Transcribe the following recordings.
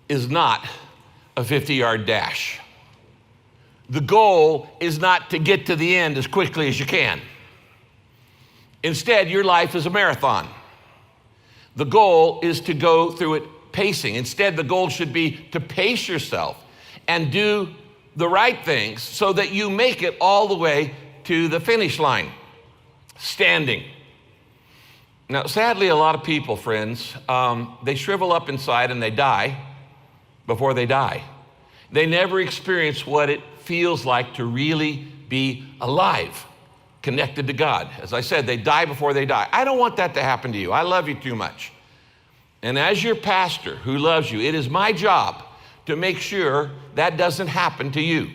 is not a 50-yard dash. The goal is not to get to the end as quickly as you can. Instead, your life is a marathon. The goal is to go through it pacing. Instead, the goal should be to pace yourself and do the right things so that you make it all the way to the finish line, standing. Now, sadly, a lot of people, friends, they shrivel up inside and they die before they die. They never experience what it feels like to really be alive, connected to God. As I said, they die before they die. I don't want that to happen to you. I love you too much. And as your pastor who loves you, it is my job to make sure that doesn't happen to you.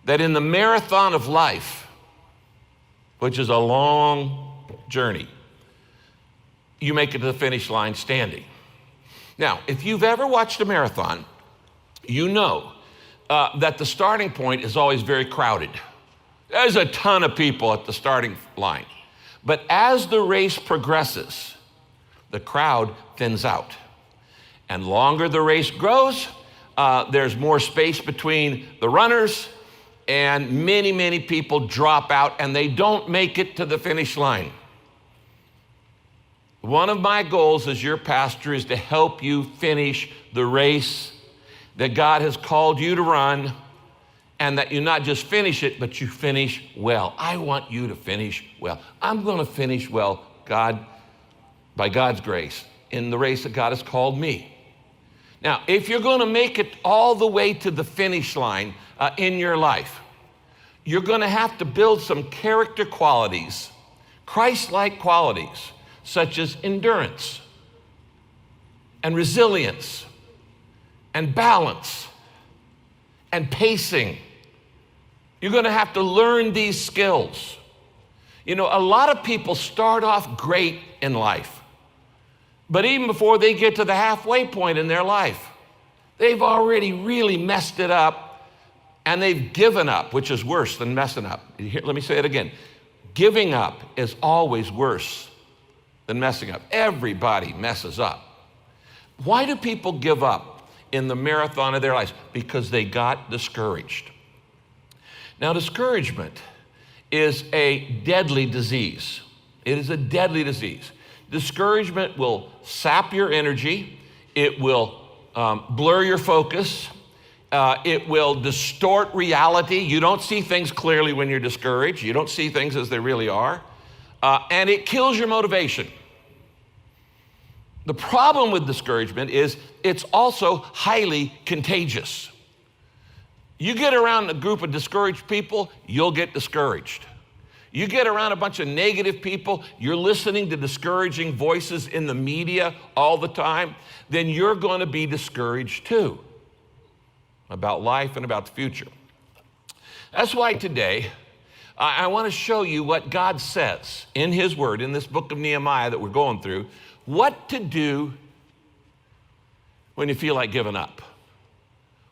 That in the marathon of life, which is a long journey, you make it to the finish line standing. Now, if you've ever watched a marathon, you know that the starting point is always very crowded. There's a ton of people at the starting line. But as the race progresses, the crowd thins out. And longer the race grows, there's more space between the runners, and many, many people drop out and they don't make it to the finish line. One of my goals as your pastor is to help you finish the race that God has called you to run, and that you not just finish it, but you finish well. I want you to finish well. I'm going to finish well, God, by God's grace, in the race that God has called me. Now, if you're going to make it all the way to the finish line in your life, you're going to have to build some character qualities, Christ-like qualities, such as endurance and resilience and balance and pacing. You're going to have to learn these skills. You know, a lot of people start off great in life, but even before they get to the halfway point in their life, they've already really messed it up and they've given up, which is worse than messing up. Here, let me say it again. Giving up is always worse than messing up. Everybody messes up. Why do people give up in the marathon of their lives? Because they got discouraged. Now, discouragement is a deadly disease. It is a deadly disease. Discouragement will sap your energy. It will blur your focus. It will distort reality. You don't see things clearly when you're discouraged. You don't see things as they really are. And it kills your motivation. The problem with discouragement is it's also highly contagious. You get around a group of discouraged people, you'll get discouraged. You get around a bunch of negative people, you're listening to discouraging voices in the media all the time, then you're going to be discouraged too about life and about the future. That's why today I want to show you what God says in His Word, in this book of Nehemiah that we're going through, what to do when you feel like giving up.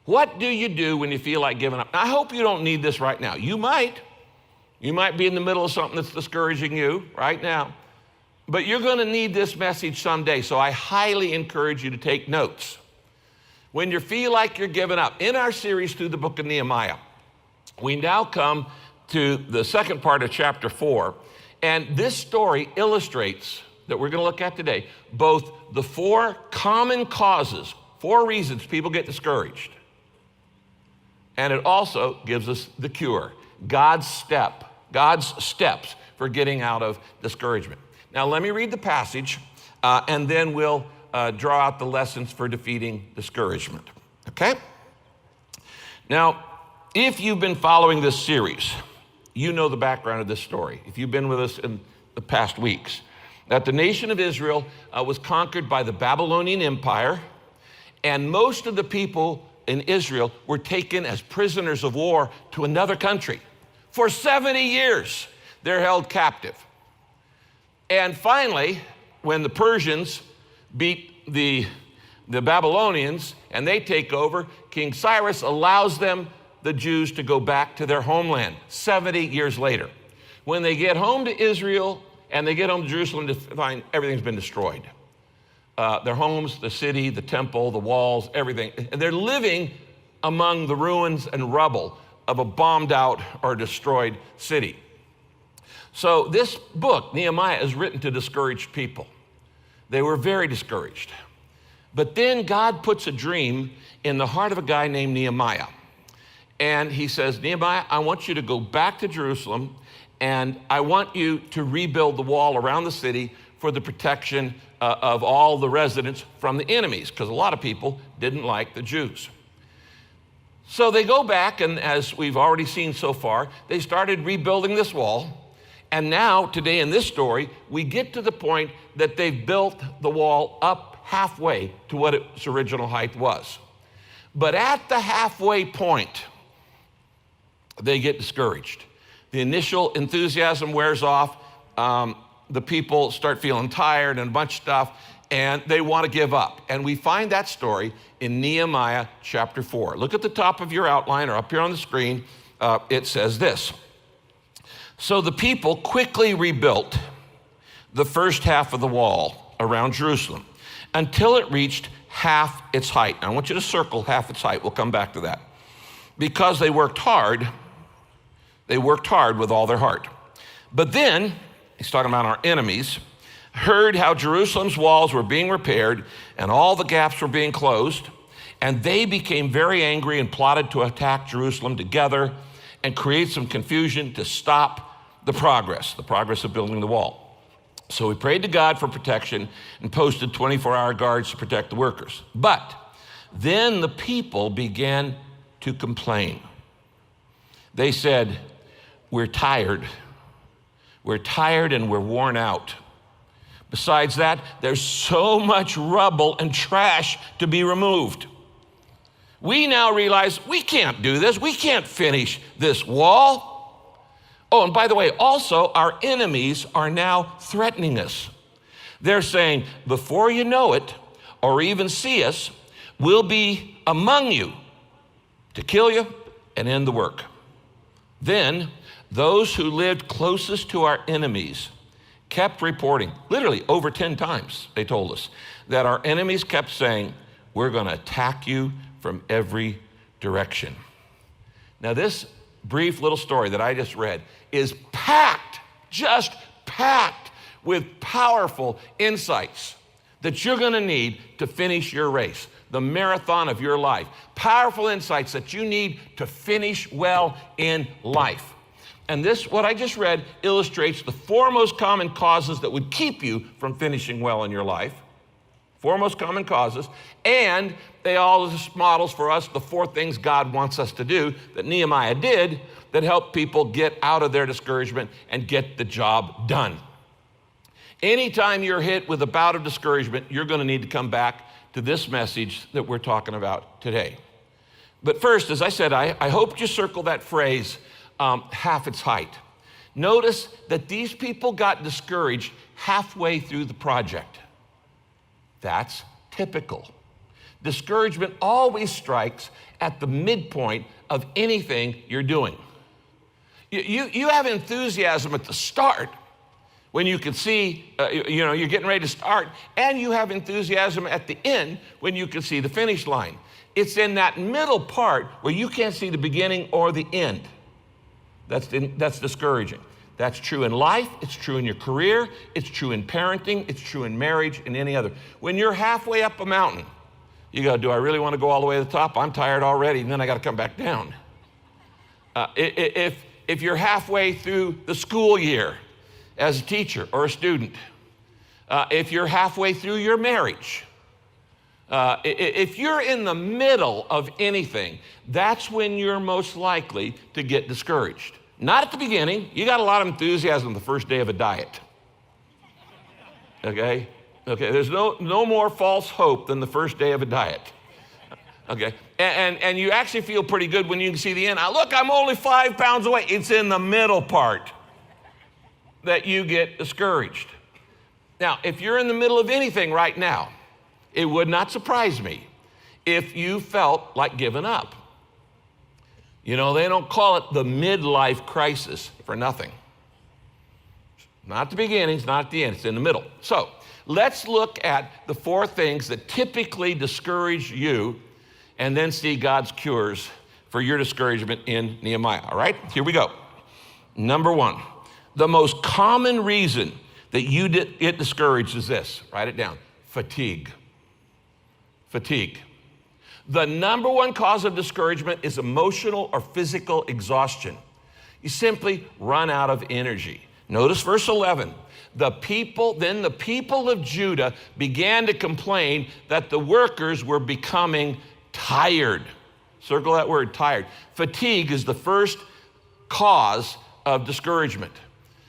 What do you do when you feel like giving up? Now, I hope you don't need this right now. You might. You might be in the middle of something that's discouraging you right now. But you're going to need this message someday, so I highly encourage you to take notes. When you feel like you're giving up, in our series through the book of Nehemiah, we now come to the second part of chapter 4, and this story illustrates that we're going to look at today, both the 4 common causes, 4 reasons people get discouraged. And it also gives us the cure, God's steps for getting out of discouragement. Now, let me read the passage, and then we'll draw out the lessons for defeating discouragement, okay? Now, if you've been following this series, you know the background of this story. If you've been with us in the past weeks, that the nation of Israel was conquered by the Babylonian Empire, and most of the people in Israel were taken as prisoners of war to another country. For 70 years, they're held captive. And finally, when the Persians beat the Babylonians and they take over, King Cyrus allows them, the Jews, to go back to their homeland 70 years later. When they get home to Israel and they get home to Jerusalem to find everything's been destroyed. their homes, the city, the temple, the walls, everything. And they're living among the ruins and rubble of a bombed out or destroyed city. So this book, Nehemiah, is written to discouraged people. They were very discouraged. But then God puts a dream in the heart of a guy named Nehemiah. And he says, Nehemiah, I want you to go back to Jerusalem, and I want you to rebuild the wall around the city for the protection of all the residents from the enemies, because a lot of people didn't like the Jews. So they go back, and as we've already seen so far, they started rebuilding this wall. And now, today in this story, we get to the point that they've built the wall up halfway to what its original height was. But at the halfway point, they get discouraged. The initial enthusiasm wears off. The people start feeling tired and a bunch of stuff, and they want to give up. And we find that story in Nehemiah chapter 4. Look at the top of your outline or up here on the screen. It says this. So the people quickly rebuilt the first half of the wall around Jerusalem until it reached half its height. Now, I want you to circle half its height. We'll come back to that. Because they worked hard with all their heart. But then, he's talking about our enemies, heard how Jerusalem's walls were being repaired and all the gaps were being closed, and they became very angry and plotted to attack Jerusalem together and create some confusion to stop the progress of building the wall. So we prayed to God for protection and posted 24-hour guards to protect the workers. But then the people began to complain. They said, we're tired and we're worn out. Besides that, there's so much rubble and trash to be removed. We now realize we can't do this. We can't finish this wall. Oh, and by the way, also our enemies are now threatening us. They're saying, before you know it, or even see us, we'll be among you to kill you and end the work. Then those who lived closest to our enemies kept reporting, literally over 10 times, they told us, that our enemies kept saying, we're going to attack you from every direction. Now, this brief little story that I just read is packed, just packed with powerful insights that you're going to need to finish your race, the marathon of your life. Powerful insights that you need to finish well in life. And this, what I just read, illustrates the four most common causes that would keep you from finishing well in your life. Four most common causes. And they all are models for us, the four things God wants us to do that Nehemiah did that help people get out of their discouragement and get the job done. Anytime you're hit with a bout of discouragement, you're going to need to come back to this message that we're talking about today. But first, as I said, I hope you circle that phrase, half its height. Notice that these people got discouraged halfway through the project. That's typical. Discouragement always strikes at the midpoint of anything you're doing. You have enthusiasm at the start when you can see, you're getting ready to start, and you have enthusiasm at the end when you can see the finish line. It's in that middle part where you can't see the beginning or the end. That's discouraging. That's true in life, it's true in your career, it's true in parenting, it's true in marriage, and any other. When you're halfway up a mountain, you go, do I really want to go all the way to the top? I'm tired already, and then I got to come back down. If you're halfway through the school year as a teacher or a student, if you're halfway through your marriage, if you're in the middle of anything, that's when you're most likely to get discouraged. Not at the beginning. You got a lot of enthusiasm the first day of a diet. Okay? There's no more false hope than the first day of a diet. Okay? And you actually feel pretty good when you can see the end. Look, I'm only 5 pounds away. It's in the middle part that you get discouraged. Now, if you're in the middle of anything right now, it would not surprise me if you felt like giving up. They don't call it the midlife crisis for nothing. Not the beginning, it's not at the end, it's in the middle. So let's look at the 4 things that typically discourage you and then see God's cures for your discouragement in Nehemiah, all right? Here we go. Number 1, the most common reason that you get discouraged is this. Write it down. Fatigue. Fatigue. The number 1 cause of discouragement is emotional or physical exhaustion. You simply run out of energy. Notice verse 11. Then the people of Judah began to complain that the workers were becoming tired. Circle that word, tired. Fatigue is the first cause of discouragement.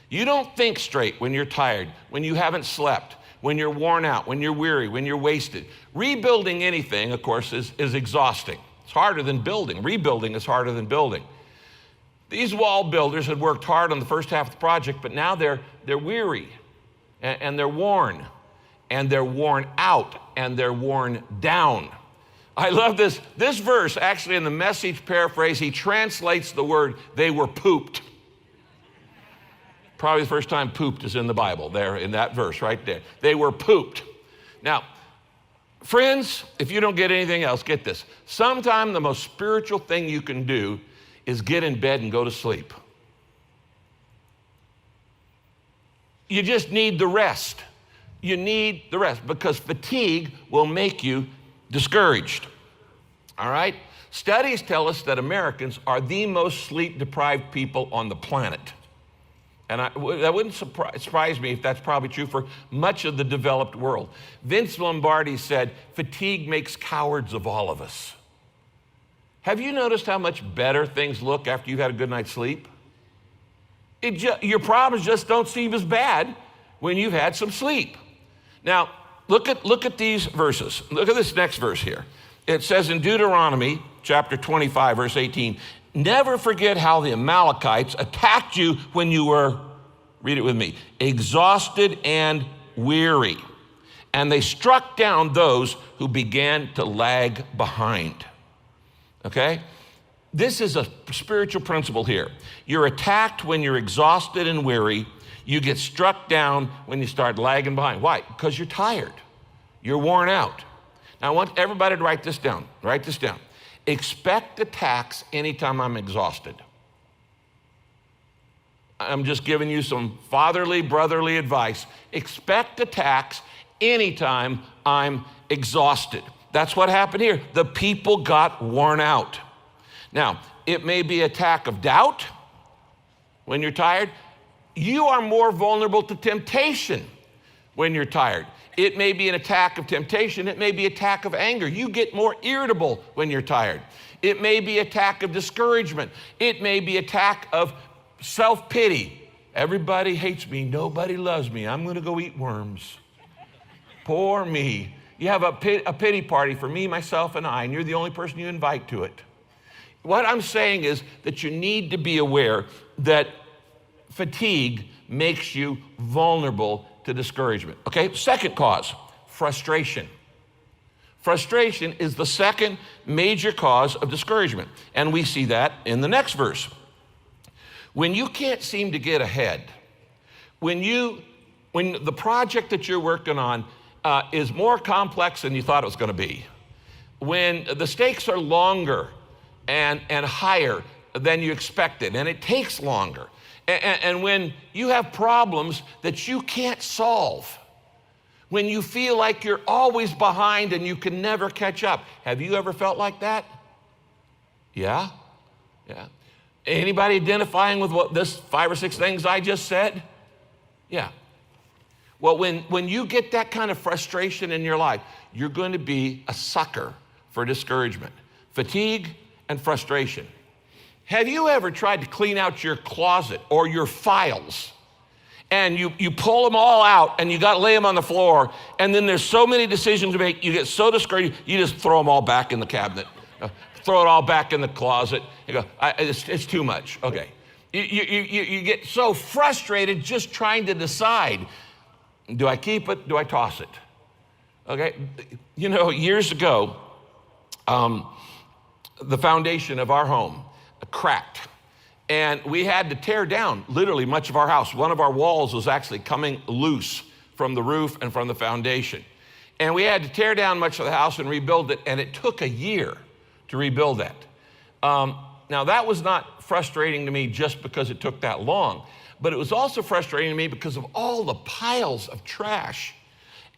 You don't think straight when you're tired, when you haven't slept, when you're worn out, when you're weary, when you're wasted. Rebuilding anything, of course, is exhausting. It's harder than building. Rebuilding is harder than building. These wall builders had worked hard on the first half of the project, but now they're weary, and they're worn, and they're worn out, and they're worn down. I love this. This verse, actually in the Message paraphrase, he translates the word, they were pooped. Probably the first time pooped is in the Bible, there in that verse right there. They were pooped. Now, friends, if you don't get anything else, get this. Sometime the most spiritual thing you can do is get in bed and go to sleep. You just need the rest. You need the rest because fatigue will make you discouraged. All right? Studies tell us that Americans are the most sleep-deprived people on the planet. And that wouldn't surprise me if that's probably true for much of the developed world. Vince Lombardi said, fatigue makes cowards of all of us. Have you noticed how much better things look after you've had a good night's sleep? Your problems just don't seem as bad when you've had some sleep. Now, look at these verses. Look at this next verse here. It says in Deuteronomy chapter 25, verse 18, never forget how the Amalekites attacked you when you were, read it with me, exhausted and weary. And they struck down those who began to lag behind. Okay? This is a spiritual principle here. You're attacked when you're exhausted and weary. You get struck down when you start lagging behind. Why? Because you're tired. You're worn out. Now, I want everybody to write this down. Write this down. Expect attacks anytime I'm exhausted. I'm just giving you some fatherly, brotherly advice. Expect attacks anytime I'm exhausted. That's what happened here. The people got worn out. Now, it may be an attack of doubt when you're tired. You are more vulnerable to temptation when you're tired. It may be an attack of temptation. It may be an attack of anger. You get more irritable when you're tired. It may be an attack of discouragement. It may be an attack of self-pity. Everybody hates me. Nobody loves me. I'm going to go eat worms. Poor me. You have a pity party for me, myself, and I, and you're the only person you invite to it. What I'm saying is that you need to be aware that fatigue makes you vulnerable to discouragement. Okay, second cause, frustration. Frustration is the second major cause of discouragement, and we see that in the next verse. When you can't seem to get ahead, when the project that you're working on is more complex than you thought it was going to be, when the stakes are longer and higher than you expected, and it takes longer, and when you have problems that you can't solve, when you feel like you're always behind and you can never catch up. Have you ever felt like that? Yeah? Yeah. Anybody identifying with what this 5 or 6 things I just said? Yeah. Well, when you get that kind of frustration in your life, you're going to be a sucker for discouragement, fatigue, and frustration. Have you ever tried to clean out your closet or your files, and you pull them all out and you got to lay them on the floor, and then there's so many decisions to make, you get so discouraged, you just throw them all back in the cabinet, throw it all back in the closet, and go, it's too much, okay. You get so frustrated just trying to decide, do I keep it, do I toss it? Okay, you know, years ago, the foundation of our home cracked. And we had to tear down literally much of our house. One of our walls was actually coming loose from the roof and from the foundation. And we had to tear down much of the house and rebuild it, and it took a year to rebuild that. Now, that was not frustrating to me just because it took that long, but it was also frustrating to me because of all the piles of trash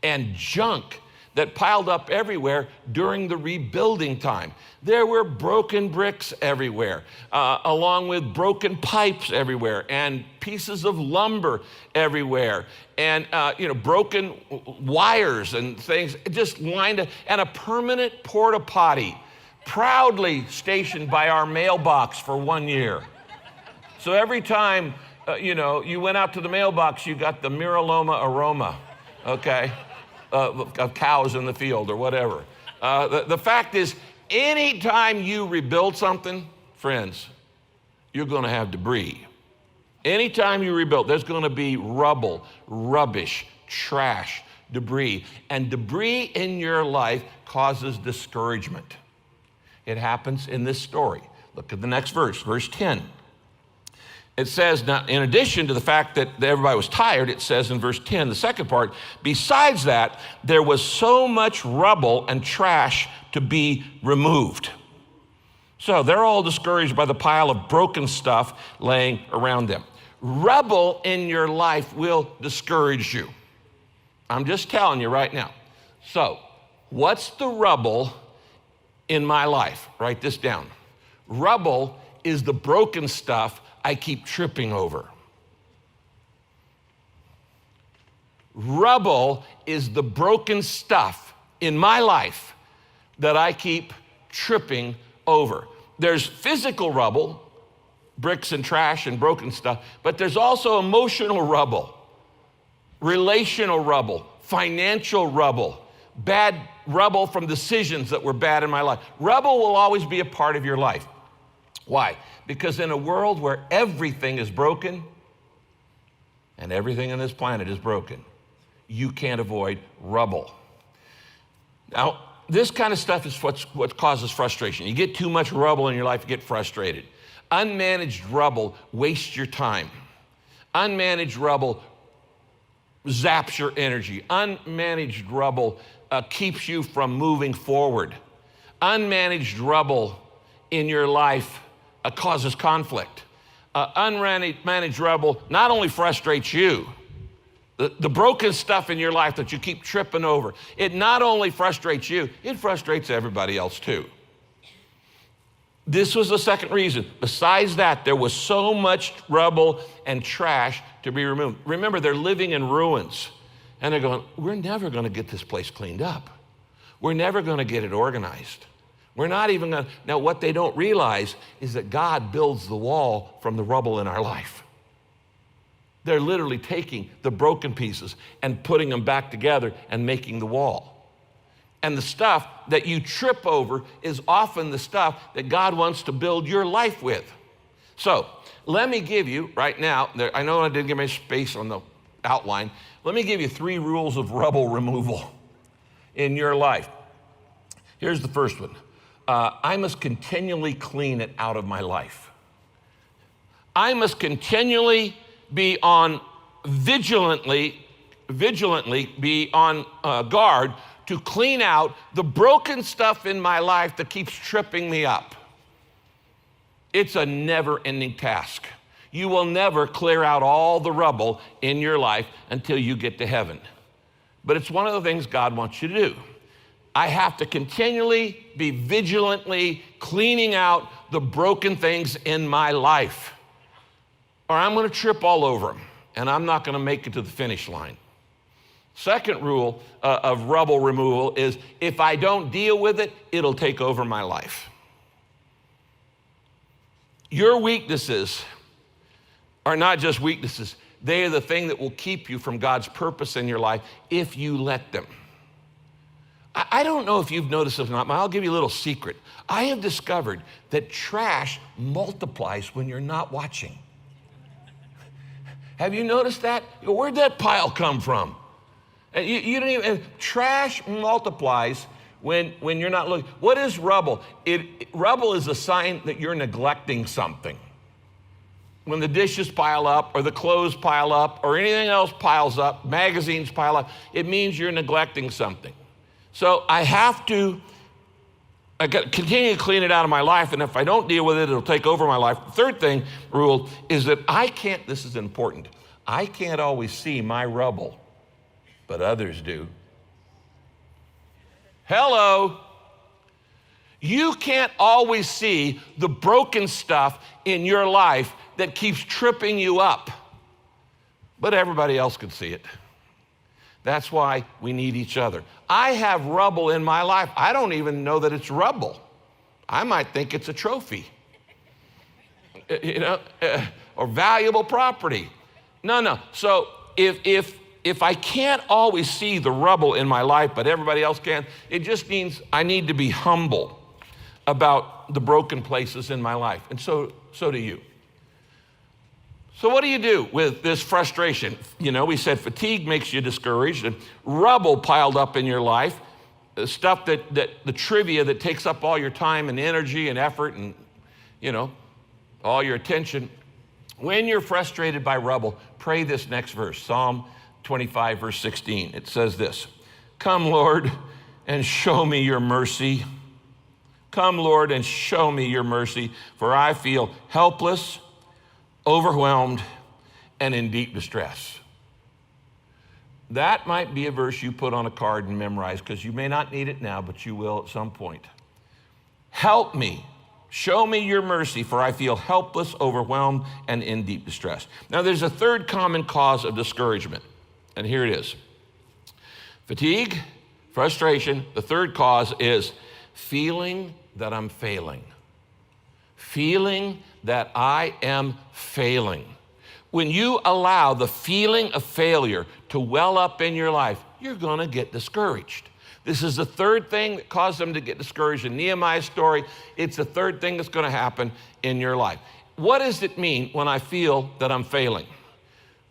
and junk that piled up everywhere during the rebuilding time. There were broken bricks everywhere, along with broken pipes everywhere, and pieces of lumber everywhere, and broken wires and things just lined up, and a permanent porta potty proudly stationed by our mailbox for 1 year. So every time you went out to the mailbox, you got the Miraloma aroma, okay? Of cows in the field or whatever. The fact is, anytime you rebuild something, friends, you're going to have debris. Anytime you rebuild, there's going to be rubble, rubbish, trash, debris. And debris in your life causes discouragement. It happens in this story. Look at the next verse, verse 10. It says, now, in addition to the fact that everybody was tired, it says in verse 10, the second part, besides that, there was so much rubble and trash to be removed. So they're all discouraged by the pile of broken stuff laying around them. Rubble in your life will discourage you. I'm just telling you right now. So, what's the rubble in my life? Write this down. Rubble is the broken stuff I keep tripping over. Rubble is the broken stuff in my life that I keep tripping over. There's physical rubble, bricks and trash and broken stuff, but there's also emotional rubble, relational rubble, financial rubble, bad rubble from decisions that were bad in my life. Rubble will always be a part of your life. Why? Because in a world where everything is broken, and everything on this planet is broken, you can't avoid rubble. Now, this kind of stuff is what causes frustration. You get too much rubble in your life, you get frustrated. Unmanaged rubble wastes your time. Unmanaged rubble zaps your energy. Unmanaged rubble keeps you from moving forward. Unmanaged rubble in your life causes conflict. Unmanaged rubble not only frustrates you, the broken stuff in your life that you keep tripping over, it not only frustrates you, it frustrates everybody else too. This was the second reason. Besides that, there was so much rubble and trash to be removed. Remember, they're living in ruins, and they're going, we're never going to get this place cleaned up. We're never going to get it organized. We're not even going to. Now, what they don't realize is that God builds the wall from the rubble in our life. They're literally taking the broken pieces and putting them back together and making the wall. And the stuff that you trip over is often the stuff that God wants to build your life with. So let me give you right now, I know I didn't give my space on the outline. Let me give you 3 rules of rubble removal in your life. Here's the first one. I must continually clean it out of my life. I must continually be vigilantly be on guard to clean out the broken stuff in my life that keeps tripping me up. It's a never-ending task. You will never clear out all the rubble in your life until you get to heaven. But it's one of the things God wants you to do. I have to continually be vigilantly cleaning out the broken things in my life, or I'm going to trip all over them, and I'm not going to make it to the finish line. Second rule of rubble removal is if I don't deal with it, it'll take over my life. Your weaknesses are not just weaknesses. They are the thing that will keep you from God's purpose in your life if you let them. I don't know if you've noticed this or not, but I'll give you a little secret. I have discovered that trash multiplies when you're not watching. Have you noticed that? Where'd that pile come from? You don't even, trash multiplies when you're not looking. What is rubble? Rubble is a sign that you're neglecting something. when the dishes pile up or the clothes pile up or anything else piles up, magazines pile up, it means you're neglecting something. So I got to continue to clean it out of my life, and if I don't deal with it, it'll take over my life. The third rule is that this is important, I can't always see my rubble, but others do. Hello. You can't always see the broken stuff in your life that keeps tripping you up, but everybody else can see it. That's why we need each other. I have rubble in my life. I don't even know that it's rubble. I might think it's a trophy, or valuable property. No. So if I can't always see the rubble in my life, but everybody else can, it just means I need to be humble about the broken places in my life, and so do you. So what do you do with this frustration? We said fatigue makes you discouraged, and rubble piled up in your life, stuff that the trivia that takes up all your time and energy and effort and, all your attention. When you're frustrated by rubble, pray this next verse, Psalm 25, verse 16. It says this, "Come, Lord, and show me your mercy. Come, Lord, and show me your mercy, for I feel helpless, overwhelmed, and in deep distress." That might be a verse you put on a card and memorize, because you may not need it now, but you will at some point. Help me, show me your mercy, for I feel helpless, overwhelmed, and in deep distress. Now, there's a third common cause of discouragement, and here it is. Fatigue, frustration. The third cause is feeling that I'm failing. Feeling that I am failing. When you allow the feeling of failure to well up in your life, you're going to get discouraged. This is the third thing that caused them to get discouraged in Nehemiah's story. It's the third thing that's going to happen in your life. What does it mean when I feel that I'm failing?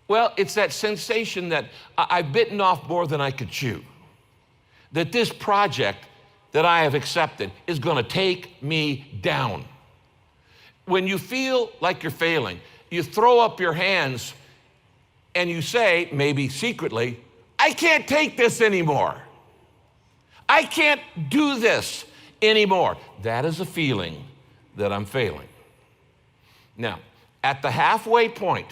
Well, it's that sensation that I've bitten off more than I could chew. That this project that I have accepted is going to take me down. When you feel like you're failing, you throw up your hands and you say, maybe secretly, I can't take this anymore. I can't do this anymore. That is a feeling that I'm failing. Now, at the halfway point,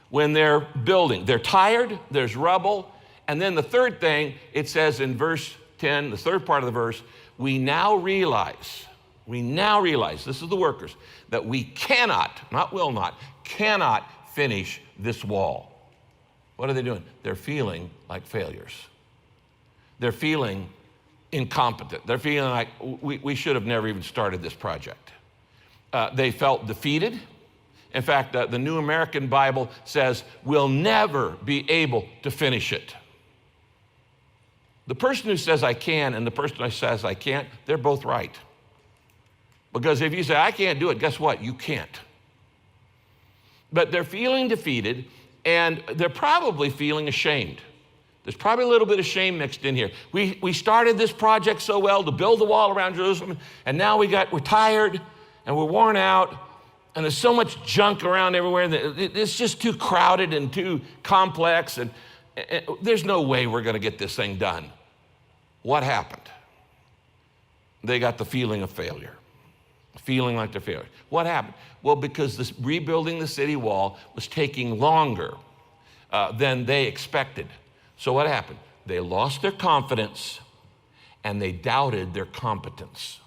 when they're building, they're tired, there's rubble, and then the third thing, it says in verse 10, the third part of the verse, we now realize, this is the workers, that we cannot, not will not, cannot finish this wall. What are they doing? They're feeling like failures. They're feeling incompetent. They're feeling like we should have never even started this project. They felt defeated. In fact, the New American Bible says, we'll never be able to finish it. The person who says I can and the person who says I can't, they're both right. Because if you say I can't do it, guess what? You can't. But they're feeling defeated, and they're probably feeling ashamed. There's probably a little bit of shame mixed in here. We started this project so well to build the wall around Jerusalem, and now we're tired and we're worn out, and there's so much junk around everywhere that it's just too crowded and too complex, and there's no way we're going to get this thing done. What happened? They got the feeling of failure, feeling like they're failure. What happened? Well, because rebuilding the city wall was taking longer than they expected. So what happened? They lost their confidence and they doubted their competence.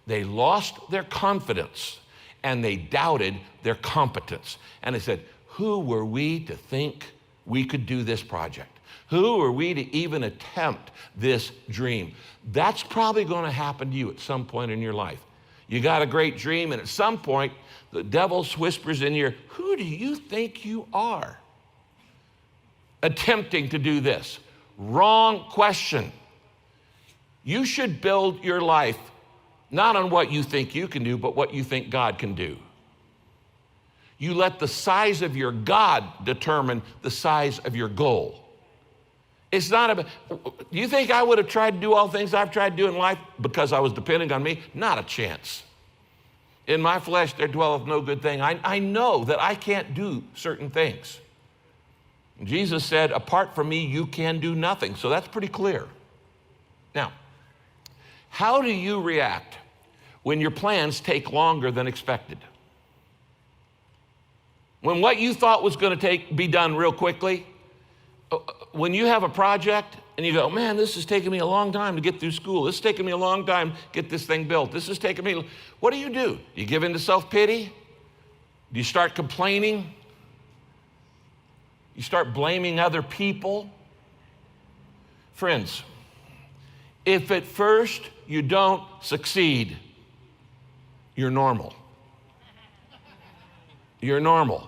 They lost their confidence and they doubted their competence. And they said, who were we to think we could do this project? Who are we to even attempt this dream? That's probably going to happen to you at some point in your life. You got a great dream, and at some point, the devil whispers in your ear, who do you think you are attempting to do this? Wrong question. You should build your life not on what you think you can do, but what you think God can do. You let the size of your God determine the size of your goal. It's not about, do you think I would have tried to do all things I've tried to do in life because I was depending on me? Not a chance. In my flesh there dwelleth no good thing. I know that I can't do certain things. Jesus said, apart from me, you can do nothing. So that's pretty clear. Now, how do you react when your plans take longer than expected? When what you thought was going to be done real quickly, when you have a project and you go, man, this is taking me a long time to get through school. This is taking me a long time to get this thing built. This is taking me, what do? Do you give in to self-pity? Do you start complaining? You start blaming other people? Friends, if at first you don't succeed, you're normal. You're normal,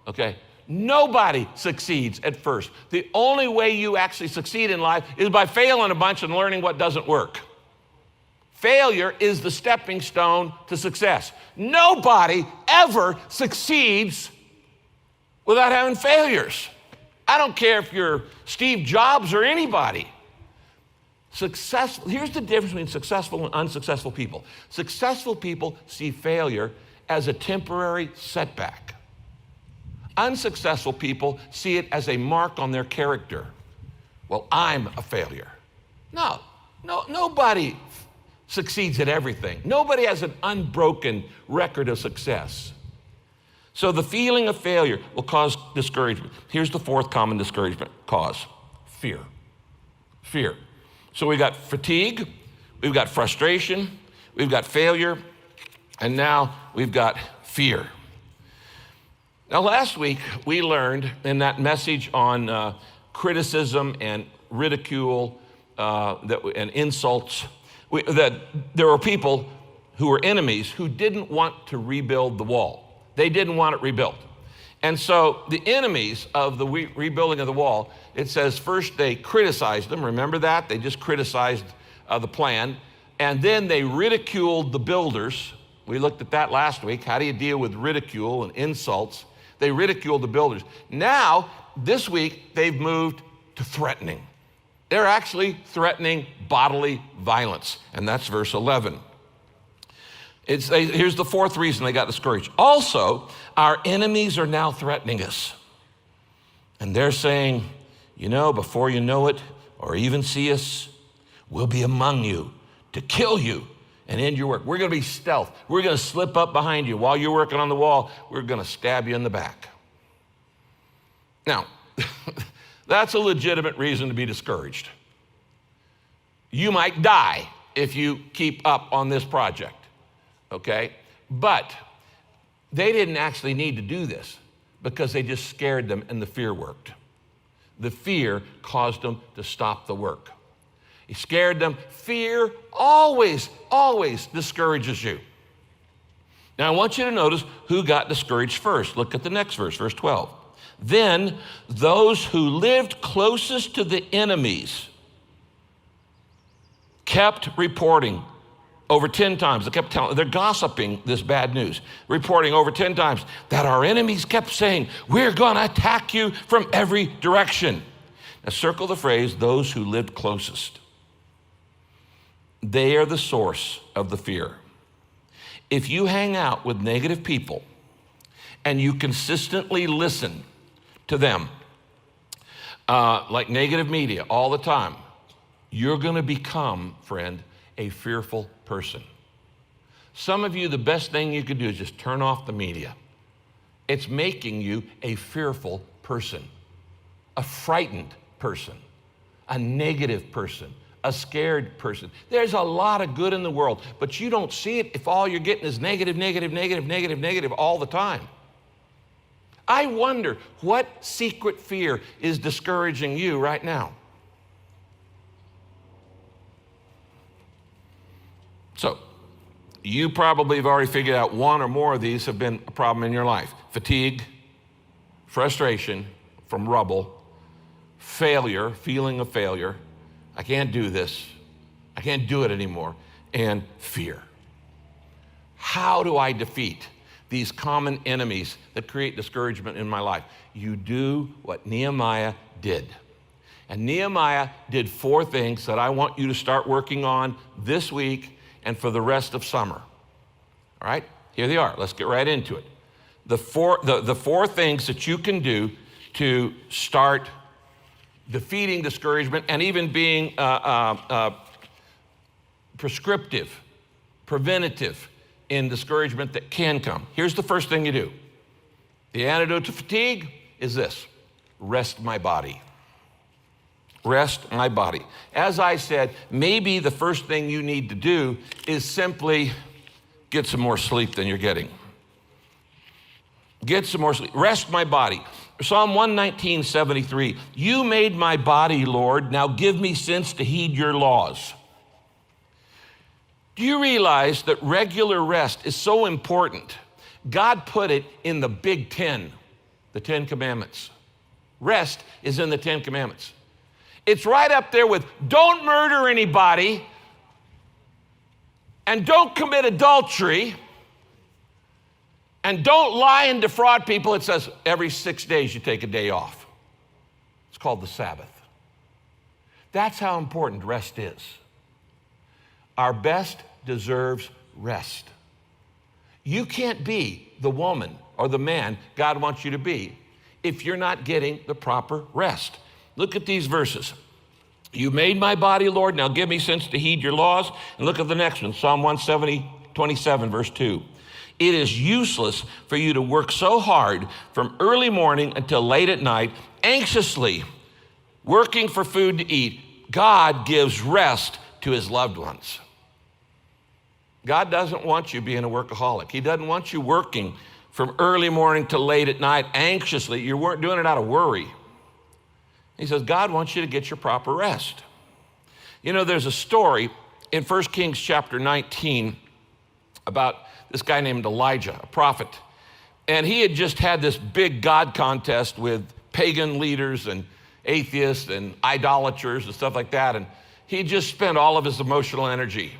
okay? Nobody succeeds at first. The only way you actually succeed in life is by failing a bunch and learning what doesn't work. Failure is the stepping stone to success. Nobody ever succeeds without having failures. I don't care if you're Steve Jobs or anybody. Here's the difference between successful and unsuccessful people. Successful people see failure as a temporary setback. Unsuccessful people see it as a mark on their character. Well, I'm a failure. No, nobody succeeds at everything. Nobody has an unbroken record of success. So the feeling of failure will cause discouragement. Here's the fourth common discouragement cause: fear. Fear. So we've got fatigue, we've got frustration, we've got failure, and now we've got fear. Now, last week, we learned in that message on criticism and ridicule and insults that there were people who were enemies who didn't want to rebuild the wall. They didn't want it rebuilt. And so the enemies of the rebuilding of the wall, it says first they criticized them. Remember that? They just criticized the plan. And then they ridiculed the builders. We looked at that last week. How do you deal with ridicule and insults? They ridiculed the builders. Now, this week, they've moved to threatening. They're actually threatening bodily violence. And that's verse 11. Here's the fourth reason they got discouraged. Also, our enemies are now threatening us. And they're saying, before you know it, or even see us, we'll be among you to kill you and end your work. We're going to be stealth. We're going to slip up behind you while you're working on the wall. We're going to stab you in the back. Now, that's a legitimate reason to be discouraged. You might die if you keep up on this project, okay? But they didn't actually need to do this because they just scared them and the fear worked. The fear caused them to stop the work. He scared them. Fear always discourages you. Now, I want you to notice who got discouraged first. Look at the next verse, verse 12. Then those who lived closest to the enemies kept reporting over 10 times. They're gossiping this bad news, reporting over 10 times that our enemies kept saying, we're going to attack you from every direction. Now, circle the phrase, those who lived closest. They are the source of the fear. If you hang out with negative people and you consistently listen to them, like negative media all the time, you're going to become, friend, a fearful person. Some of you, the best thing you could do is just turn off the media. It's making you a fearful person, a frightened person, a negative person, a scared person. There's a lot of good in the world, but you don't see it if all you're getting is negative all the time. I wonder what secret fear is discouraging you right now. So, you probably have already figured out one or more of these have been a problem in your life. Fatigue, frustration from rubble, failure, feeling of failure. I can't do this. I can't do it anymore. And fear. How do I defeat these common enemies that create discouragement in my life? You do what Nehemiah did. And Nehemiah did 4 things that I want you to start working on this week and for the rest of summer. All right? Here they are. Let's get right into it. The four things that you can do to start defeating discouragement and even being prescriptive, preventative in discouragement that can come. Here's the first thing you do. The antidote to fatigue is this: rest my body. Rest my body. As I said, maybe the first thing you need to do is simply get some more sleep than you're getting. Get some more sleep. Rest my body. Psalm 119:73. You made my body, Lord. Now give me sense to heed your laws. Do you realize that regular rest is so important? God put it in the Big Ten, the 10 Commandments. Rest is in the 10 Commandments. It's right up there with don't murder anybody and don't commit adultery and don't lie and defraud people. It says every 6 days you take a day off. It's called the Sabbath. That's how important rest is. Our best deserves rest. You can't be the woman or the man God wants you to be if you're not getting the proper rest. Look at these verses. You made my body, Lord. Now give me sense to heed your laws. And look at the next one, Psalm 127, verse 2. It is useless for you to work so hard from early morning until late at night, anxiously working for food to eat. God gives rest to his loved ones. God doesn't want you being a workaholic. He doesn't want you working from early morning to late at night anxiously. You weren't doing it out of worry. He says, God wants you to get your proper rest. You know, there's a story in 1 Kings chapter 19 about this guy named Elijah, a prophet. And he had just had this big God contest with pagan leaders and atheists and idolaters and stuff like that. And he just spent all of his emotional energy.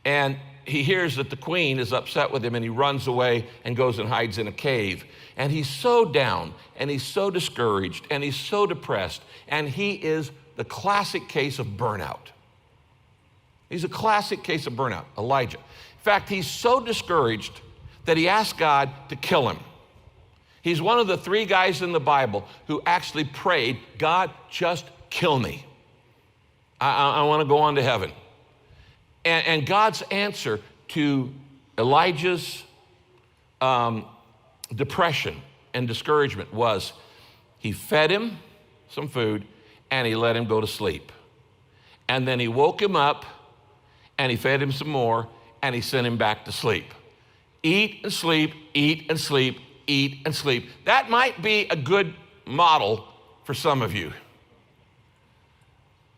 And he hears that the queen is upset with him, and he runs away and goes and hides in a cave. And he's so down, and he's so discouraged, and he's so depressed, and he is the classic case of burnout. He's a classic case of burnout, Elijah. In fact, he's so discouraged that he asked God to kill him. He's one of the 3 guys in the Bible who actually prayed, God, just kill me. I want to go on to heaven. And God's answer to Elijah's depression and discouragement was he fed him some food and he let him go to sleep. And then he woke him up and he fed him some more and he sent him back to sleep. Eat and sleep, eat and sleep, eat and sleep. That might be a good model for some of you.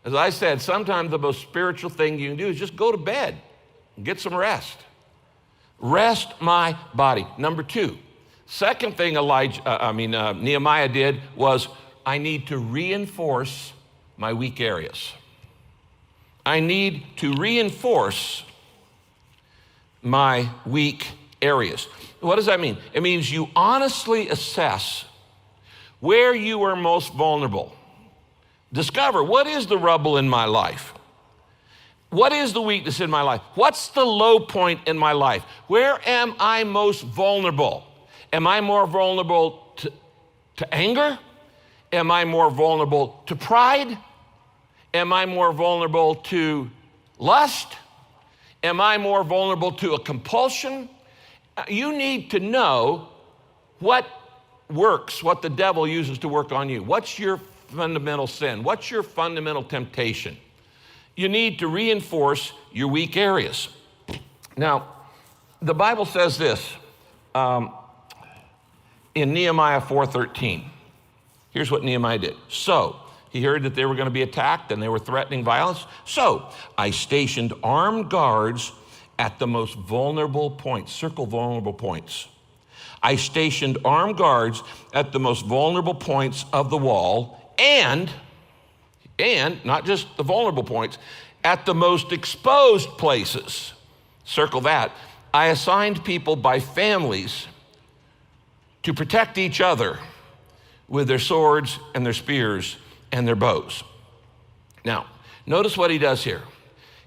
As I said, sometimes the most spiritual thing you can do is just go to bed and get some rest. Rest my body. Number 2, second thing Nehemiah did was, I need to reinforce my weak areas. I need to reinforce my weak areas. What does that mean? It means you honestly assess where you are most vulnerable. Discover, what is the rubble in my life? What is the weakness in my life? What's the low point in my life? Where am I most vulnerable? Am I more vulnerable to anger? Am I more vulnerable to pride? Am I more vulnerable to lust? Am I more vulnerable to a compulsion? You need to know what works, what the devil uses to work on you. What's your fundamental sin? What's your fundamental temptation? You need to reinforce your weak areas. Now, the Bible says this in Nehemiah 4:13. Here's what Nehemiah did. So, he heard that they were going to be attacked and they were threatening violence. So, I stationed armed guards at the most vulnerable points. Circle vulnerable points. I stationed armed guards at the most vulnerable points of the wall, and not just the vulnerable points, at the most exposed places. Circle that. I assigned people by families to protect each other with their swords and their spears and their bows. Now, notice what he does here.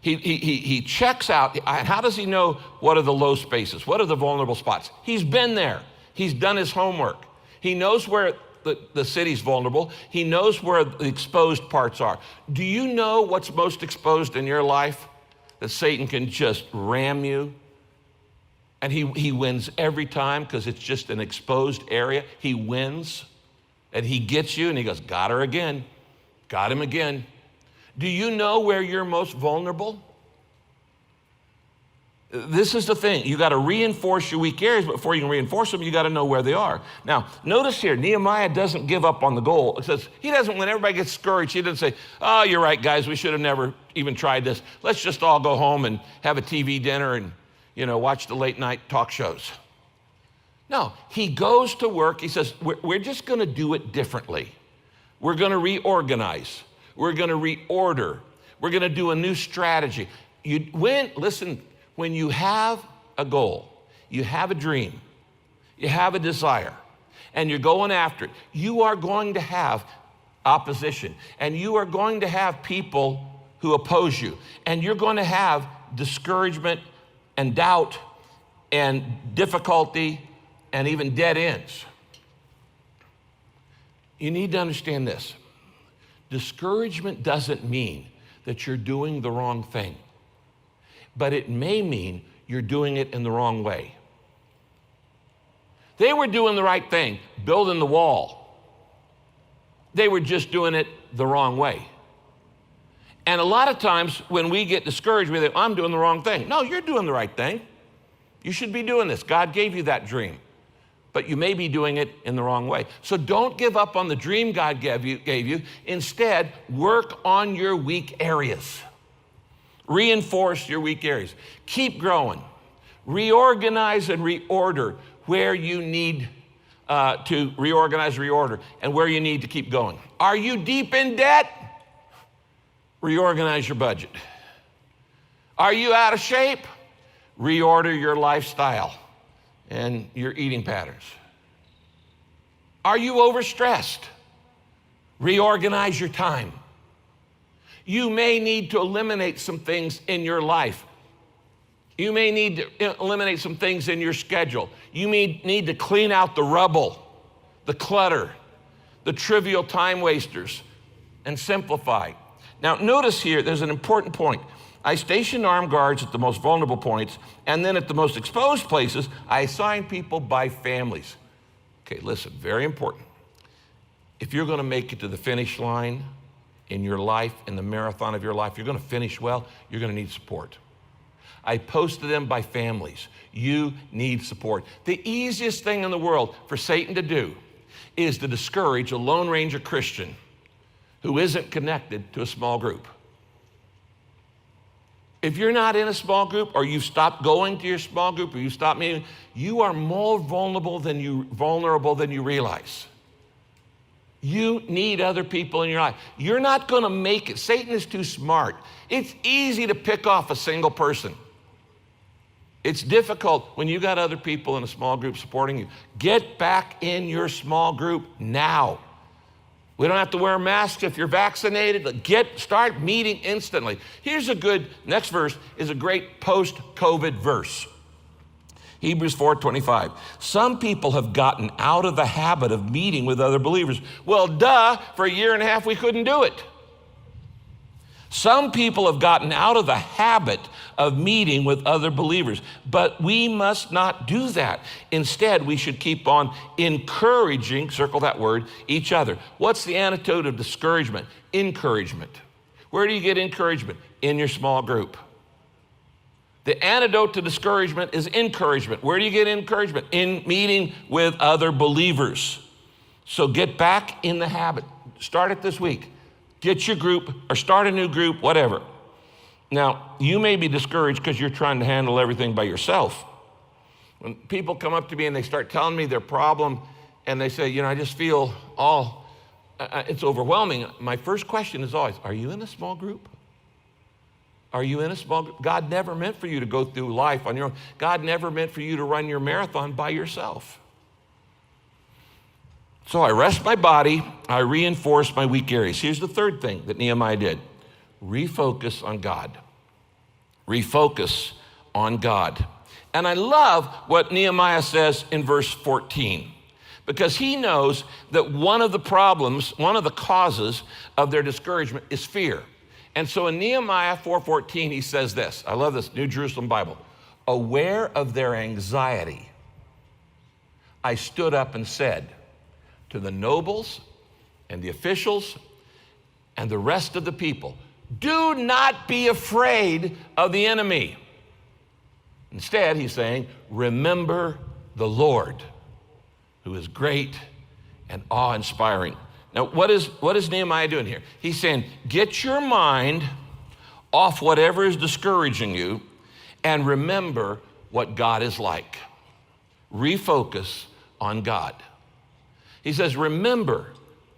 He checks out. How does he know what are the low spaces? What are the vulnerable spots? He's been there. He's done his homework. He knows where the city's vulnerable. He knows where the exposed parts are. Do you know what's most exposed in your life? That Satan can just ram you. And he wins every time because it's just an exposed area. He wins and he gets you and he goes, got her again. Got him again. Do you know where you're most vulnerable? This is the thing. You got to reinforce your weak areas, but before you can reinforce them, you got to know where they are. Now, notice here, Nehemiah doesn't give up on the goal. It says, he doesn't, when everybody gets discouraged, he doesn't say, oh, you're right, guys, we should have never even tried this. Let's just all go home and have a TV dinner and, watch the late night talk shows. No, he goes to work. He says, we're just going to do it differently. We're going to reorganize. We're going to reorder. We're going to do a new strategy. When you have a goal, you have a dream, you have a desire, and you're going after it, you are going to have opposition, and you are going to have people who oppose you, and you're going to have discouragement and doubt and difficulty and even dead ends. You need to understand this. Discouragement doesn't mean that you're doing the wrong thing, but it may mean you're doing it in the wrong way. They were doing the right thing, building the wall. They were just doing it the wrong way. And a lot of times when we get discouraged, we think, I'm doing the wrong thing. No, you're doing the right thing. You should be doing this. God gave you that dream, but you may be doing it in the wrong way. So don't give up on the dream God gave you. Instead, work on your weak areas. Reinforce your weak areas. Keep growing. Reorganize and reorder where you need to reorganize, reorder, and where you need to keep going. Are you deep in debt? Reorganize your budget. Are you out of shape? Reorder your lifestyle and your eating patterns. Are you overstressed? Reorganize your time. You may need to eliminate some things in your life. You may need to eliminate some things in your schedule. You may need to clean out the rubble, the clutter, the trivial time wasters, and simplify. Now, notice here, there's an important point. I station armed guards at the most vulnerable points, and then at the most exposed places, I assign people by families. Okay, listen, very important. If you're going to make it to the finish line in your life, in the marathon of your life, you're going to finish well, you're going to need support. I posted them by families. You need support. The easiest thing in the world for Satan to do is to discourage a Lone Ranger Christian who isn't connected to a small group. If you're not in a small group, or you've stopped going to your small group, or you stopped meeting, you are more vulnerable than you realize. You need other people in your life. You're not going to make it. Satan is too smart. It's easy to pick off a single person. It's difficult when you got other people in a small group supporting you. Get back in your small group now. We don't have to wear masks if you're vaccinated. Start meeting instantly. Here's next verse is a great post-COVID verse. Hebrews 4:25. Some people have gotten out of the habit of meeting with other believers. Well, duh, for a year and a half we couldn't do it. Some people have gotten out of the habit of meeting with other believers, but we must not do that. Instead, we should keep on encouraging, circle that word, each other. What's the antidote of discouragement? Encouragement. Where do you get encouragement? In your small group. The antidote to discouragement is encouragement. Where do you get encouragement? In meeting with other believers. So get back in the habit. Start it this week. Get your group or start a new group, whatever. Now, you may be discouraged because you're trying to handle everything by yourself. When people come up to me and they start telling me their problem and they say, I just feel it's overwhelming. My first question is always, are you in a small group? Are you in a small group? God never meant for you to go through life on your own. God never meant for you to run your marathon by yourself. So I rest my body, I reinforce my weak areas. Here's the third thing that Nehemiah did. Refocus on God. Refocus on God. And I love what Nehemiah says in verse 14, because he knows that one of the problems, one of the causes of their discouragement is fear. And so in Nehemiah 4:14, he says this. I love this New Jerusalem Bible. Aware of their anxiety, I stood up and said to the nobles and the officials and the rest of the people, do not be afraid of the enemy. Instead, he's saying, remember the Lord, who is great and awe-inspiring. Now, what is Nehemiah doing here? He's saying, get your mind off whatever is discouraging you and remember what God is like. Refocus on God. He says, remember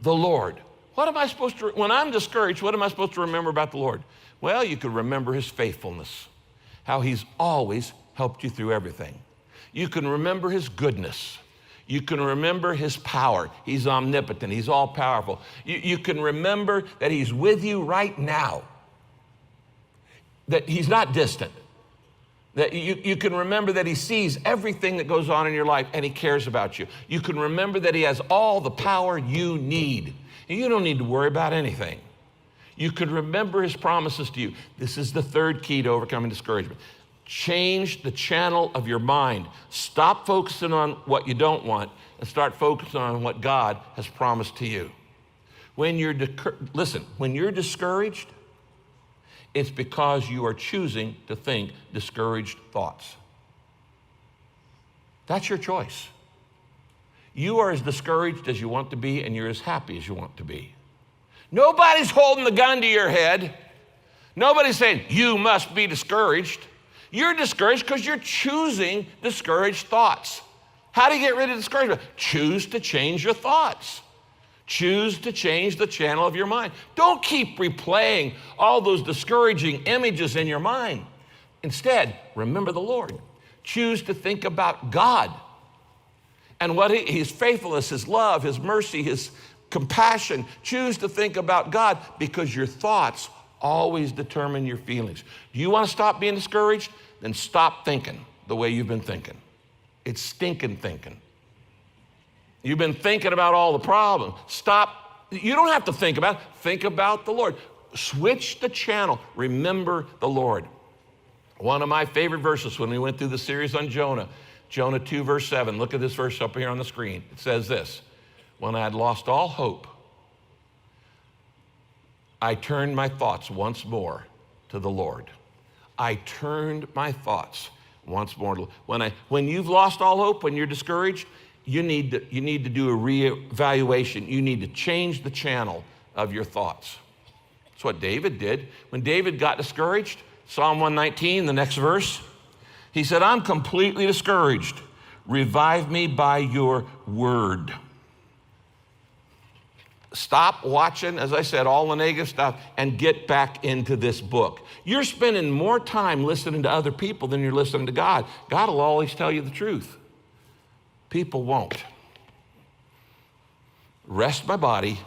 the Lord. What am I supposed to, when I'm discouraged, what am I supposed to remember about the Lord? Well, you could remember his faithfulness, how he's always helped you through everything. You can remember his goodness. You can remember his power. He's omnipotent. He's all powerful. You can remember that he's with you right now, that he's not distant, that you can remember that he sees everything that goes on in your life and he cares about you. You can remember that he has all the power you need. And you don't need to worry about anything. You can remember his promises to you. This is the third key to overcoming discouragement. Change the channel of your mind. Stop focusing on what you don't want and start focusing on what God has promised to you. When you're discouraged, it's because you are choosing to think discouraged thoughts. That's your choice. You are as discouraged as you want to be, and you're as happy as you want to be. Nobody's holding the gun to your head. Nobody's saying, you must be discouraged. You're discouraged because you're choosing discouraged thoughts. How do you get rid of discouragement? Choose to change your thoughts. Choose to change the channel of your mind. Don't keep replaying all those discouraging images in your mind. Instead, remember the Lord. Choose to think about God and what his faithfulness, his love, his mercy, his compassion. Choose to think about God because your thoughts always determine your feelings. Do you want to stop being discouraged? Then stop thinking the way you've been thinking. It's stinking thinking. You've been thinking about all the problems. Stop. You don't have to think about it. Think about the Lord. Switch the channel. Remember the Lord. One of my favorite verses when we went through the series on Jonah, Jonah 2, verse 7. Look at this verse up here on the screen. It says this, when I had lost all hope, I turned my thoughts once more to the Lord. I turned my thoughts once more. When you've lost all hope, when you're discouraged, you need to do a reevaluation. You need to change the channel of your thoughts. That's what David did. When David got discouraged, Psalm 119, the next verse, he said, I'm completely discouraged. Revive me by your word. Stop watching, as I said, all the negative stuff and get back into this book. You're spending more time listening to other people than you're listening to God. God will always tell you the truth. People won't. Rest my body,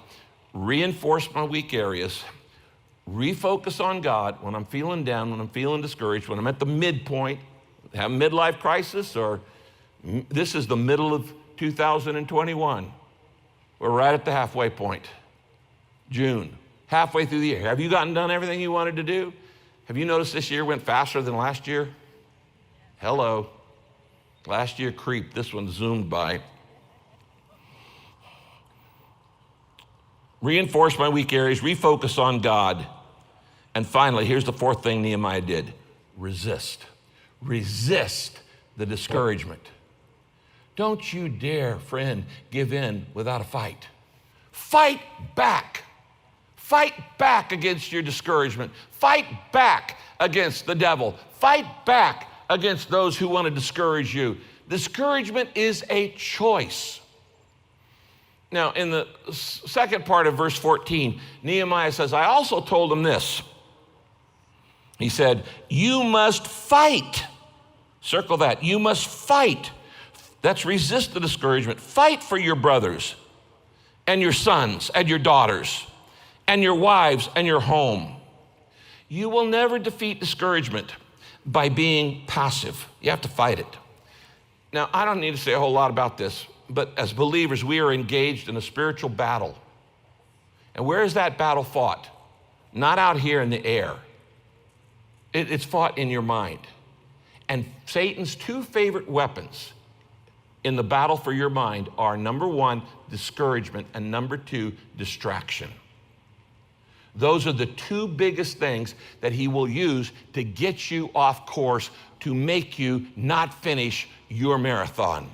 reinforce my weak areas, refocus on God when I'm feeling down, when I'm feeling discouraged, when I'm at the midpoint, have a midlife crisis, or this is the middle of 2021. We're right at the halfway point. June, halfway through the year. Have you gotten done everything you wanted to do? Have you noticed this year went faster than last year? Hello. Last year creeped, this one zoomed by. Reinforce my weak areas, refocus on God. And finally, here's the fourth thing Nehemiah did. Resist. Resist the discouragement. Don't you dare, friend, give in without a fight. Fight back. Fight back against your discouragement. Fight back against the devil. Fight back against those who want to discourage you. Discouragement is a choice. Now, in the second part of verse 14, Nehemiah says, I also told them this. He said, you must fight. Circle that. You must fight. That's resist the discouragement. Fight for your brothers and your sons and your daughters and your wives and your home. You will never defeat discouragement by being passive. You have to fight it. Now, I don't need to say a whole lot about this, but as believers, we are engaged in a spiritual battle. And where is that battle fought? Not out here in the air. It's fought in your mind. And Satan's two favorite weapons in the battle for your mind are, number one, discouragement, and number two, distraction. Those are the two biggest things that he will use to get you off course, to make you not finish your marathon,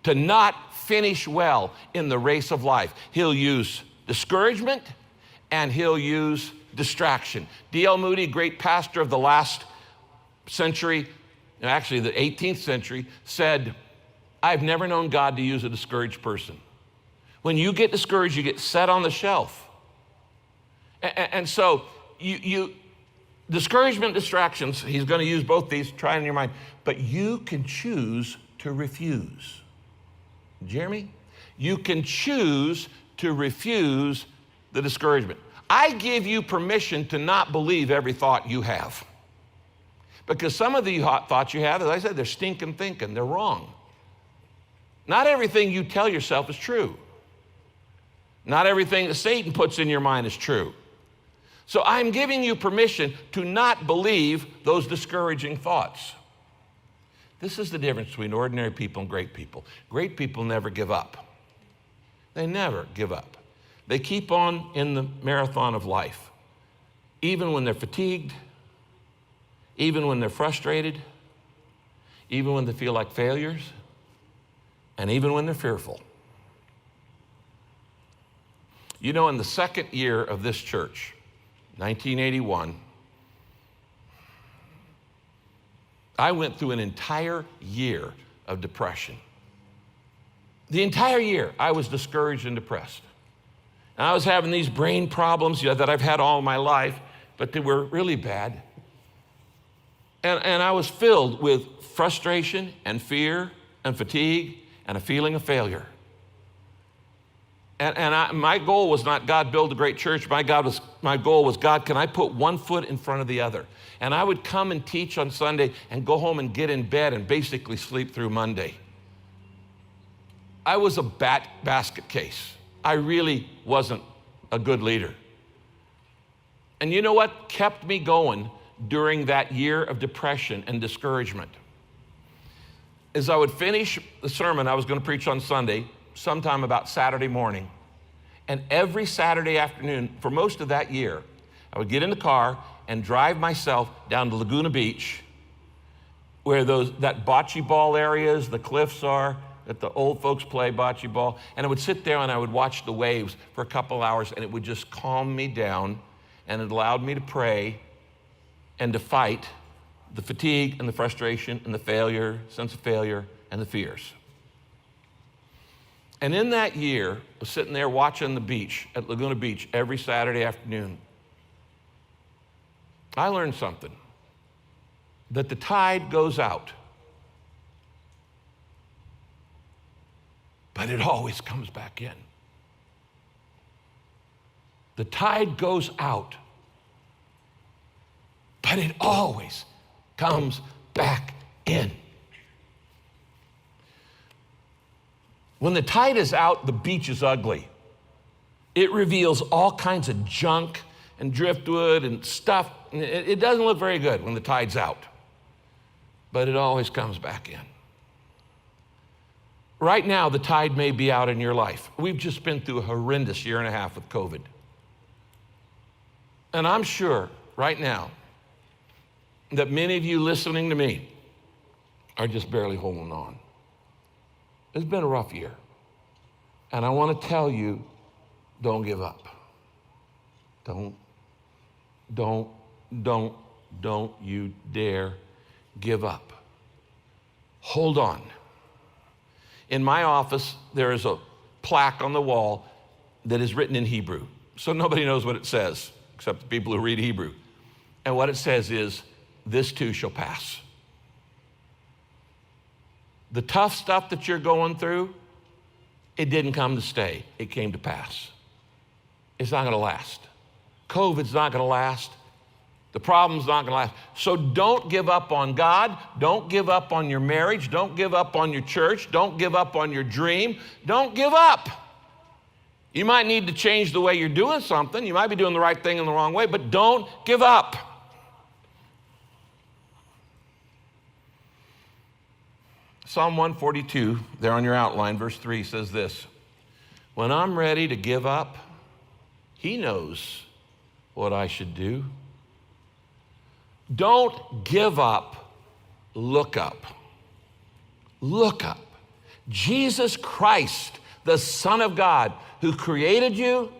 to not finish well in the race of life. He'll use discouragement and he'll use distraction. D.L. Moody, great pastor of the last century, actually the 18th century, said, I've never known God to use a discouraged person. When you get discouraged, you get set on the shelf. And so discouragement, distractions, he's going to use both these, try it in your mind, but you can choose to refuse. Did you hear me? You can choose to refuse the discouragement. I give you permission to not believe every thought you have. Because some of the thoughts you have, as I said, they're stinking thinking, they're wrong. Not everything you tell yourself is true. Not everything that Satan puts in your mind is true. So I'm giving you permission to not believe those discouraging thoughts. This is the difference between ordinary people and great people. Great people never give up. They never give up. They keep on in the marathon of life, even when they're fatigued, even when they're frustrated, even when they feel like failures, and even when they're fearful. You know, in the second year of this church, 1981, I went through an entire year of depression. The entire year, I was discouraged and depressed. And I was having these brain problems that I've had all my life, but they were really bad. And I was filled with frustration and fear and fatigue and a feeling of failure. My goal was not, God, build a great church. My goal was, God, can I put one foot in front of the other? And I would come and teach on Sunday and go home and get in bed and basically sleep through Monday. I was a basket case. I really wasn't a good leader. And you know what kept me going during that year of depression and discouragement? As I would finish the sermon I was going to preach on Sunday, sometime about Saturday morning. And every Saturday afternoon, for most of that year, I would get in the car and drive myself down to Laguna Beach, where that bocce ball areas, the cliffs are, that the old folks play bocce ball. And I would sit there and I would watch the waves for a couple hours, and it would just calm me down, and it allowed me to pray and to fight the fatigue and the frustration and the failure, sense of failure, and the fears. And in that year, I was sitting there watching the beach at Laguna Beach every Saturday afternoon. I learned something, that the tide goes out, but it always comes back in. The tide goes out, but it always comes back in. When the tide is out, the beach is ugly. It reveals all kinds of junk and driftwood and stuff. It doesn't look very good when the tide's out, but it always comes back in. Right now, the tide may be out in your life. We've just been through a horrendous year and a half with COVID. And I'm sure right now that many of you listening to me are just barely holding on. It's been a rough year. And I want to tell you, don't give up. Don't you dare give up. Hold on. In my office, there is a plaque on the wall that is written in Hebrew. So nobody knows what it says, except the people who read Hebrew. And what it says is, this too shall pass. The tough stuff that you're going through, it didn't come to stay. It came to pass. It's not going to last. COVID's not going to last. The problem's not going to last. So don't give up on God. Don't give up on your marriage. Don't give up on your church. Don't give up on your dream. Don't give up. You might need to change the way you're doing something. You might be doing the right thing in the wrong way, but don't give up. Psalm 142, there on your outline, verse 3 says this: when I'm ready to give up, he knows what I should do. Don't give up, look up. Look up. Jesus Christ, the Son of God, who created you,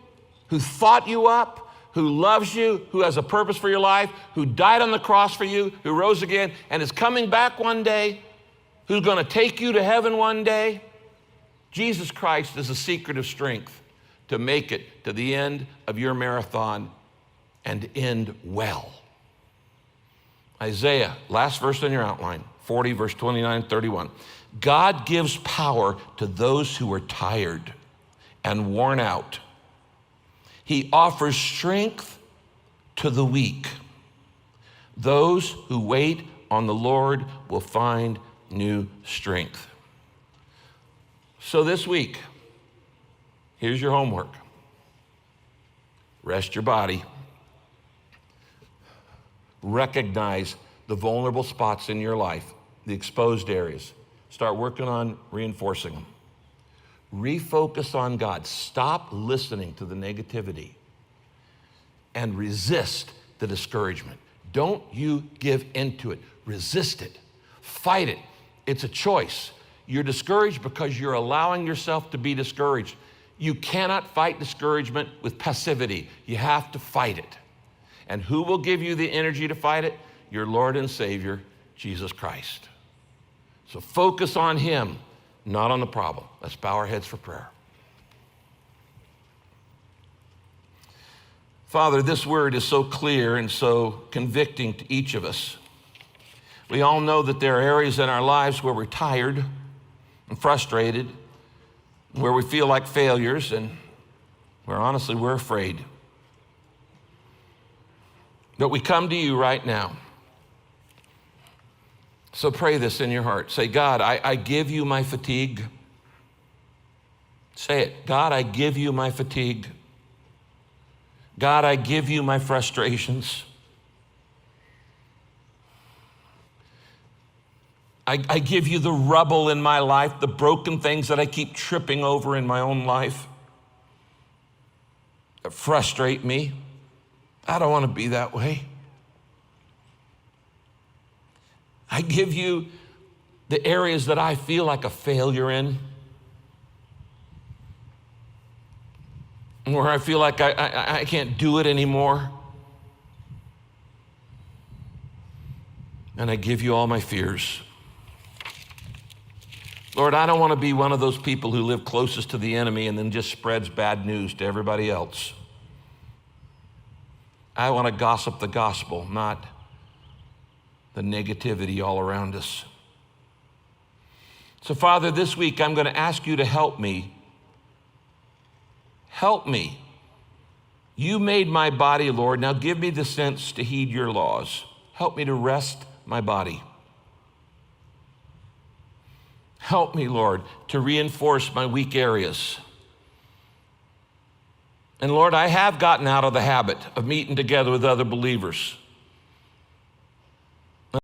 who thought you up, who loves you, who has a purpose for your life, who died on the cross for you, who rose again, and is coming back one day, who's going to take you to heaven one day. Jesus Christ is the secret of strength to make it to the end of your marathon and end well. Isaiah, last verse in your outline, 40, verse 29, 31. God gives power to those who are tired and worn out. He offers strength to the weak. Those who wait on the Lord will find new strength. So this week, here's your homework. Rest your body. Recognize the vulnerable spots in your life, the exposed areas. Start working on reinforcing them. Refocus on God. Stop listening to the negativity and resist the discouragement. Don't you give into it. Resist it. Fight it. It's a choice. You're discouraged because you're allowing yourself to be discouraged. You cannot fight discouragement with passivity. You have to fight it. And who will give you the energy to fight it? Your Lord and Savior, Jesus Christ. So focus on him, not on the problem. Let's bow our heads for prayer. Father, this word is so clear and so convicting to each of us. We all know that there are areas in our lives where we're tired and frustrated, where we feel like failures, and where honestly we're afraid. But we come to you right now. So pray this in your heart. Say, God, I give you my fatigue. Say it. God, I give you my fatigue. God, I give you my frustrations. I give you the rubble in my life, the broken things that I keep tripping over in my own life that frustrate me. I don't want to be that way. I give you the areas that I feel like a failure in, where I feel like I can't do it anymore. And I give you all my fears. Lord, I don't want to be one of those people who live closest to the enemy and then just spreads bad news to everybody else. I want to gossip the gospel, not the negativity all around us. So, Father, this week I'm going to ask you to help me. Help me. You made my body, Lord. Now give me the sense to heed your laws. Help me to rest my body. Help me, Lord, to reinforce my weak areas. And Lord, I have gotten out of the habit of meeting together with other believers.